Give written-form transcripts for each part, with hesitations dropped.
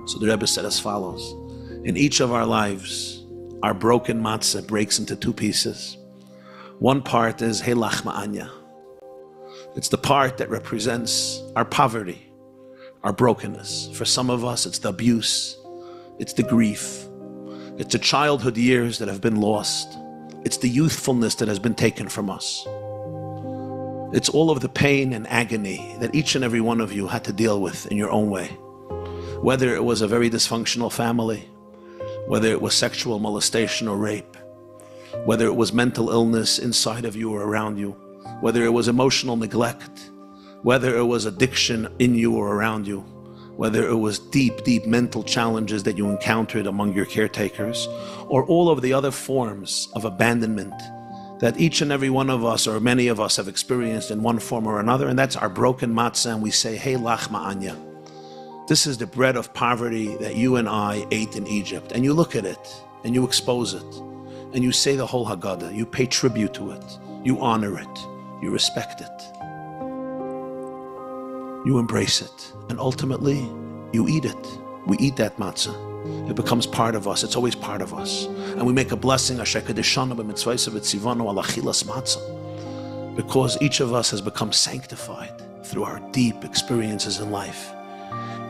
So the Rebbe said as follows: in each of our lives, our broken matzah breaks into two pieces. One part is Helach Ma'anya. It's the part that represents our poverty, our brokenness. For some of us, it's the abuse, it's the grief, it's the childhood years that have been lost, it's the youthfulness that has been taken from us. It's all of the pain and agony that each and every one of you had to deal with in your own way. Whether it was a very dysfunctional family, whether it was sexual molestation or rape, whether it was mental illness inside of you or around you, whether it was emotional neglect, whether it was addiction in you or around you, whether it was deep, deep mental challenges that you encountered among your caretakers, or all of the other forms of abandonment that each and every one of us or many of us have experienced in one form or another, and that's our broken matzah, and we say, Hey lach ma'anya. This is the bread of poverty that you and I ate in Egypt. And you look at it, and you expose it, and you say the whole Haggadah, you pay tribute to it, you honor it, you respect it, you embrace it, and ultimately, you eat it. We eat that matzah. It becomes part of us. It's always part of us. And we make a blessing, because each of us has become sanctified through our deep experiences in life.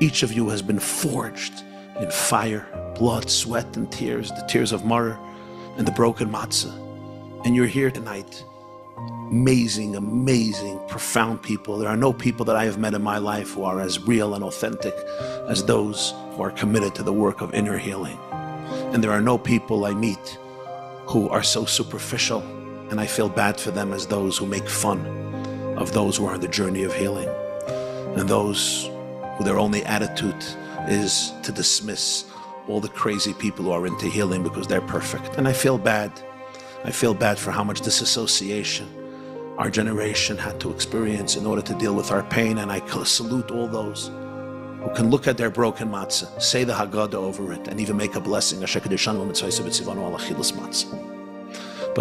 Each of you has been forged in fire, blood, sweat, and tears, the tears of martyr and the broken matzah. And you're here tonight. Amazing, amazing, profound people. There are no people that I have met in my life who are as real and authentic as those who are committed to the work of inner healing. And there are no people I meet who are so superficial, and I feel bad for them, as those who make fun of those who are on the journey of healing, and those who their only attitude is to dismiss all the crazy people who are into healing because they're perfect. And I feel bad. I feel bad for how much disassociation our generation had to experience in order to deal with our pain. And I salute all those who can look at their broken matzah, say the Haggadah over it, and even make a blessing. But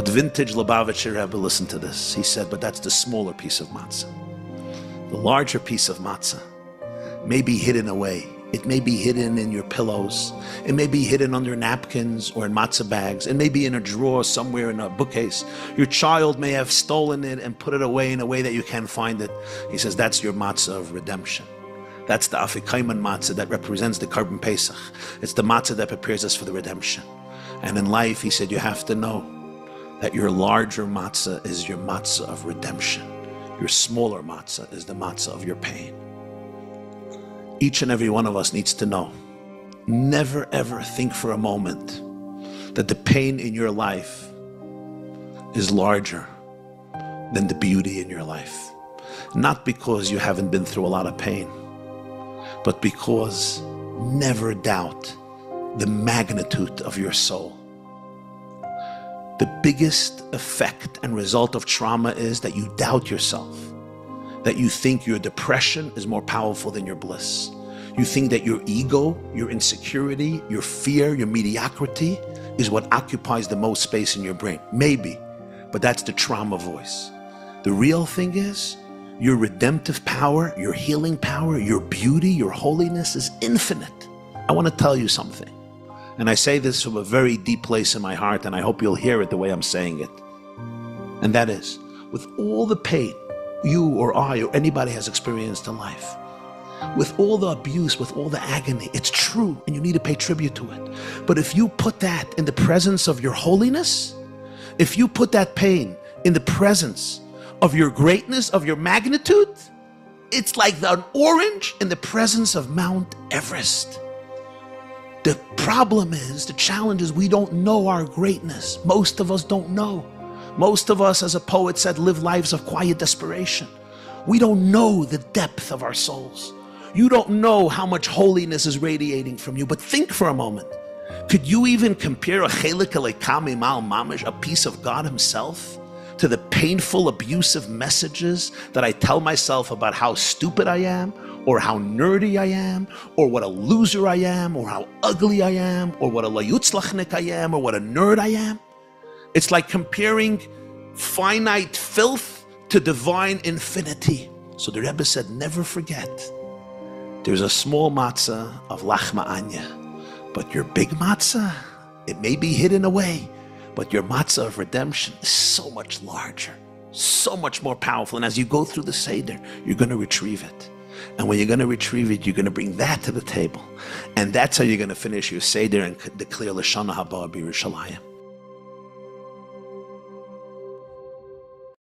vintage Lubavitcher Rebbe, listen to this. He said, but that's the smaller piece of matzah. The larger piece of matzah may be hidden away. It may be hidden in your pillows. It may be hidden under napkins or in matzah bags. It may be in a drawer somewhere in a bookcase. Your child may have stolen it and put it away in a way that you can't find it. He says that's your matzah of redemption. That's the Afikaiman matzah that represents the Karban Pesach. It's the matzah that prepares us for the redemption. And in life, he said, you have to know that your larger matzah is your matzah of redemption. Your smaller matzah is the matzah of your pain. Each and every one of us needs to know, never ever think for a moment that the pain in your life is larger than the beauty in your life. Not because you haven't been through a lot of pain, but because never doubt the magnitude of your soul. The biggest effect and result of trauma is that you doubt yourself, that you think your depression is more powerful than your bliss. You think that your ego, your insecurity, your fear, your mediocrity is what occupies the most space in your brain. Maybe, but that's the trauma voice. The real thing is, your redemptive power, your healing power, your beauty, your holiness is infinite. I want to tell you something. And I say this from a very deep place in my heart, and I hope you'll hear it the way I'm saying it. And that is, with all the pain you or I or anybody has experienced in life, with all the abuse, with all the agony, it's true, and you need to pay tribute to it. But if you put that in the presence of your holiness, if you put that pain in the presence of your greatness, of your magnitude, it's like an orange in the presence of Mount Everest. The problem is, the challenge is, we don't know our greatness. Most of us don't know. Most of us, as a poet said, live lives of quiet desperation. We don't know the depth of our souls. You don't know how much holiness is radiating from you. But think for a moment. Could you even compare a chelik elekami mal mamish, a piece of God himself, to the painful, abusive messages that I tell myself about how stupid I am, or how nerdy I am, or what a loser I am, or how ugly I am, or what a layutzlachnik I am, or what a nerd I am? It's like comparing finite filth to divine infinity. So the Rebbe said, never forget There's a small matzah of lachma anya, but your big matzah, it may be hidden away, but your matzah of redemption is so much larger, so much more powerful. And as you go through the Seder, you're going to retrieve it. And when you're going to retrieve it, you're going to bring that to the table. And that's how you're going to finish your Seder and declare L'Shana Haba B'Yerushalayim.